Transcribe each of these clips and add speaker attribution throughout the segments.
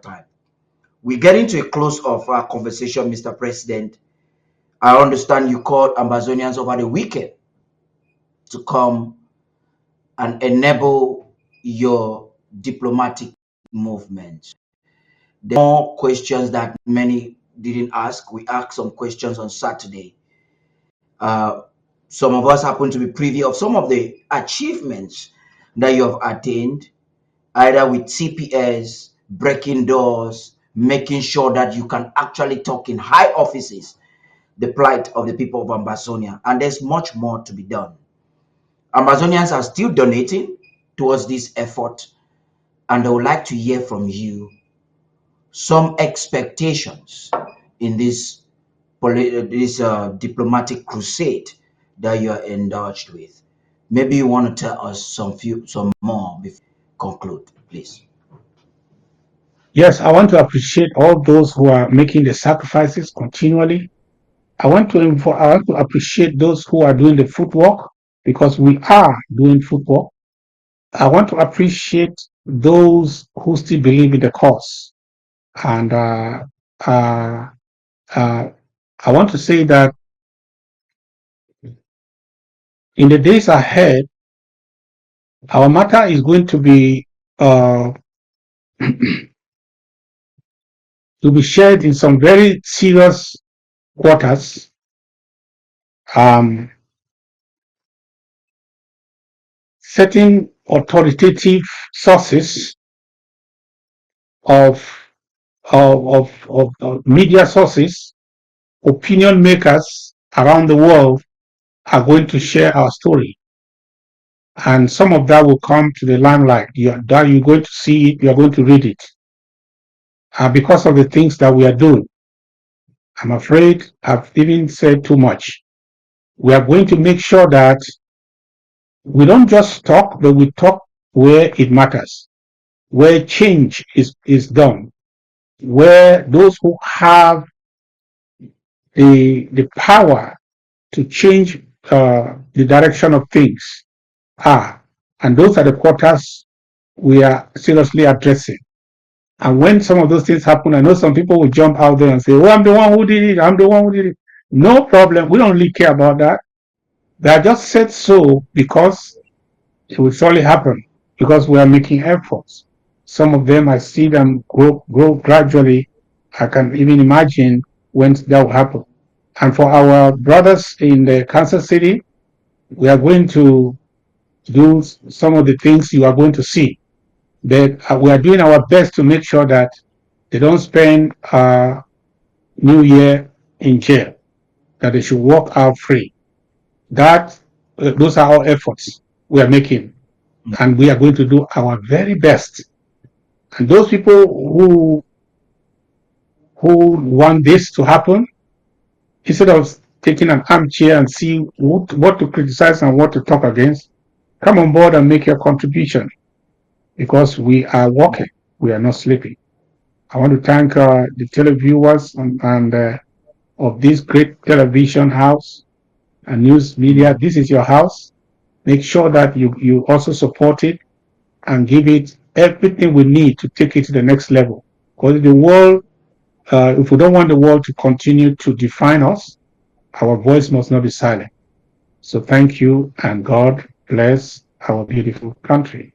Speaker 1: time. We get into a close of our conversation, Mr. President. I understand you called Ambazonians over the weekend to come and enable your diplomatic movement. There are more questions that many didn't ask. We asked some questions on Saturday. Uh, some of us happen to be privy of some of the achievements that you have attained, either with CPS, breaking doors, making sure that you can actually talk in high offices, the plight of the people of Ambazonia. And there's much more to be done. Ambazonians are still donating towards this effort, and they would like to hear from you some expectations in this diplomatic crusade that you are indulged with. Maybe you want to tell us some more before we conclude, please.
Speaker 2: Yes, I want to appreciate all those who are making the sacrifices continually. I want to appreciate those who are doing the footwork because we are doing footwork. I want to appreciate those who still believe in the cause. And uh, uh, I want to say that in the days ahead, our matter is going uh, to be shared in some very serious quarters. Um, Certain authoritative sources of of media sources, opinion makers around the world are going to share our story. And some of that will come to the limelight. That you're going to see it, you're going to read it. Because of the things that we are doing. I'm afraid I've even said too much. We are going to make sure that we don't just talk, but we talk where it matters, where change is done, where those who have the power to change the direction of things are. And those are the quarters we are seriously addressing. And when some of those things happen, I know some people will jump out there and say, oh, I'm the one who did it. I'm the one who did it. No problem. We don't really care about that. They are just said so because it will surely happen because we are making efforts. Some of them, I see them grow gradually. I can even imagine when that will happen. And for our brothers in the Kansas City, we are going to do some of the things you are going to see. That we are doing our best to make sure that they don't spend New Year in jail, that they should walk out free. That those are our efforts we are making, and we are going to do our very best. And those people who want this to happen, instead of taking an armchair and see what to criticize and what to talk against, come on board and make your contribution because we are working, we are not sleeping. I want to thank the televiewers and of this great television house and news media. This is your house. Make sure that you also support it and give it everything we need to take it to the next level. Because the world, if we don't want the world to continue to define us, our voice must not be silent. So thank you and God bless our beautiful country.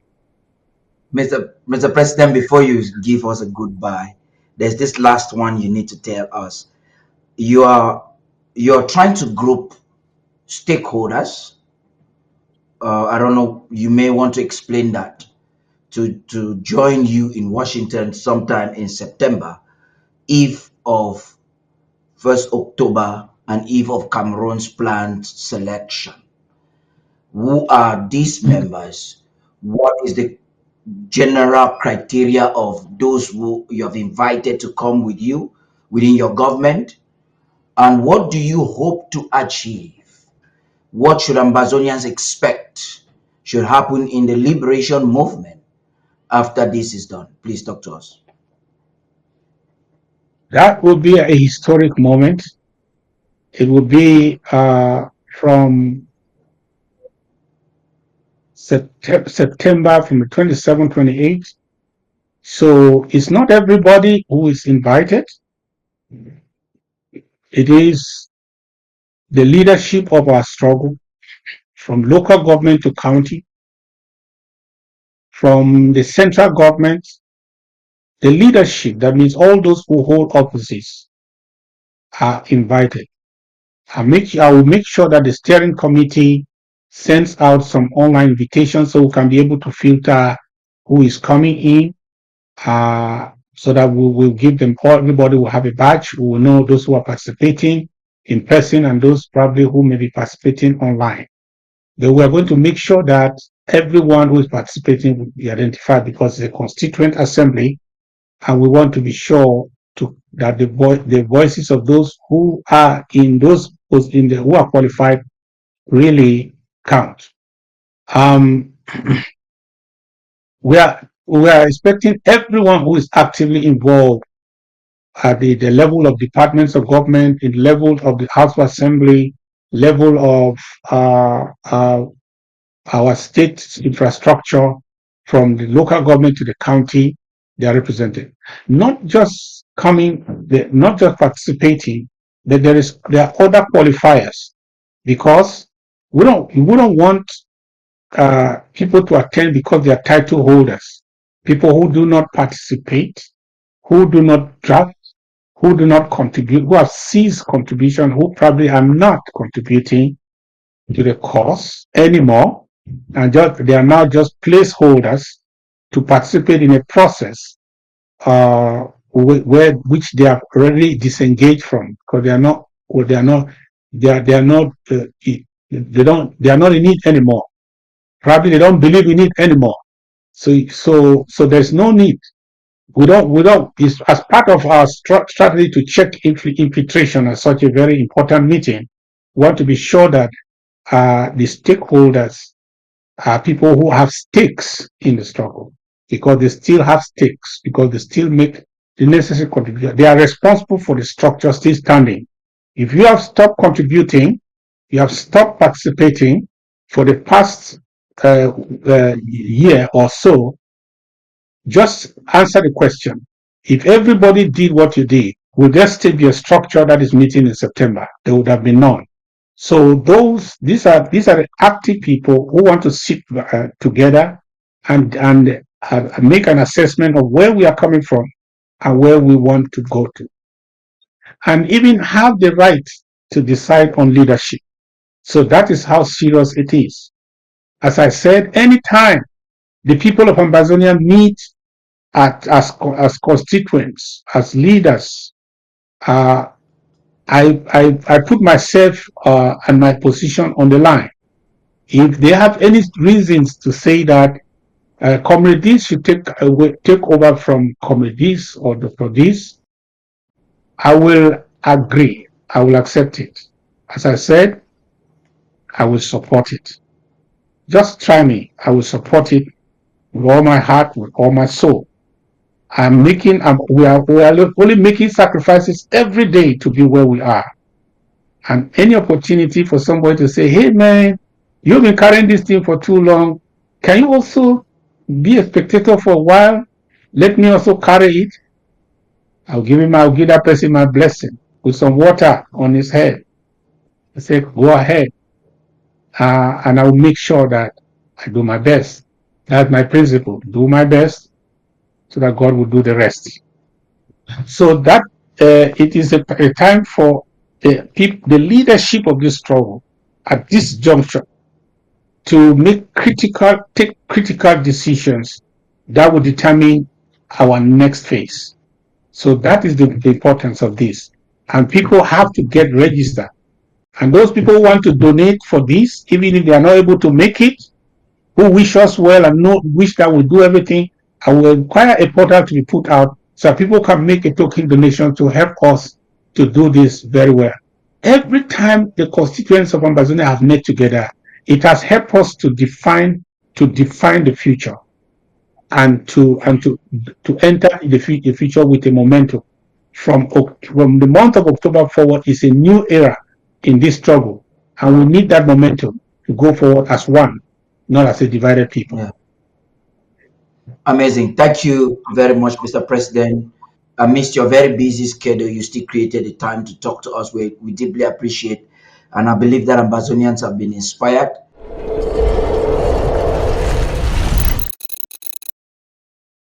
Speaker 1: Mr. President, before you give us a goodbye, there's this last one you need to tell us. You are you're trying to group stakeholders. I don't know. You may want to explain that to join you in Washington sometime in September, eve of 1st October and eve of Cameroon's planned selection. Who are these members? What is the general criteria of those who you have invited to come with you within your government? And what do you hope to achieve? What should Ambazonians expect should happen in the liberation movement after this is done? Please talk to us.
Speaker 2: That will be a historic moment. It will be from September from the 27th, 28th So it's not everybody who is invited. It is the leadership of our struggle, from local government to county, from the central government, the leadership, that means all those who hold offices, are invited. I will make sure that the steering committee sends out some online invitations so we can be able to filter who is coming in, so that we will give them, everybody will have a badge. We will know those who are participating in person and those probably who may be participating online. But we are going to make sure that everyone who is participating will be identified, because it's a constituent assembly, and we want to be sure that the voices of those who are who are qualified really count. Um, we are expecting everyone who is actively involved at the level of departments of government, in the level of the House of Assembly, level of our state infrastructure, from the local government to the county. They are represented. Not just not just participating, but there are other qualifiers, because we don't want people to attend because they are title holders. People who do not participate, who do not draft, who do not contribute, who have ceased contribution, who probably are not contributing to the cause anymore, and they are now just placeholders to participate in a process which they are already disengaged from, because they are not, or they are not they are not in it anymore. Probably they don't believe in it anymore. So there's no need. We don't. It's as part of our strategy to check infiltration at such a very important meeting. We want to be sure that the stakeholders are people who have stakes in the struggle, because they still have stakes, because they still make the necessary contribution. They are responsible for the structure still standing. If you have stopped contributing, you have stopped participating for the past year or so, just answer the question. If everybody did what you did, would there still be a structure that is meeting in September? There would have been none. So these are the active people who want to sit together and make an assessment of where we are coming from and where we want to go to, and even have the right to decide on leadership. So that is how serious it is. As I said, anytime the people of Ambazonia meet as constituents, as leaders, uh, I put myself and my position on the line. If they have any reasons to say that comrades should take over from comrades or Dr. this, I will agree. I will accept it. As I said, I will support it. Just try me. I will support it with all my heart, with all my soul. We are only making sacrifices every day to be where we are. And any opportunity for somebody to say, hey man, you've been carrying this thing for too long. Can you also be a spectator for a while? Let me also carry it. I'll give that person my blessing with some water on his head. I say, go ahead. And I will make sure that I do my best. That's my principle. Do my best so that God will do the rest. So that it is a time for the leadership of this struggle at this juncture to take critical decisions that will determine our next phase. So that is the importance of this. And people have to get registered. And those people who want to donate for this, even if they are not able to make it, who wish us well and wish that we do everything, I will require a portal to be put out so people can make a token donation to help us to do this very well. Every time the constituents of Ambazonia have met together, it has helped us to define the future, and to enter the future with a momentum. From the month of October forward is a new era in this struggle, and we need that momentum to go forward as one, not as a divided people.
Speaker 1: Yeah. Amazing. Thank you very much, Mr. President. Amidst your very busy schedule, you still created the time to talk to us. We deeply appreciate, and I believe that Ambazonians have been inspired.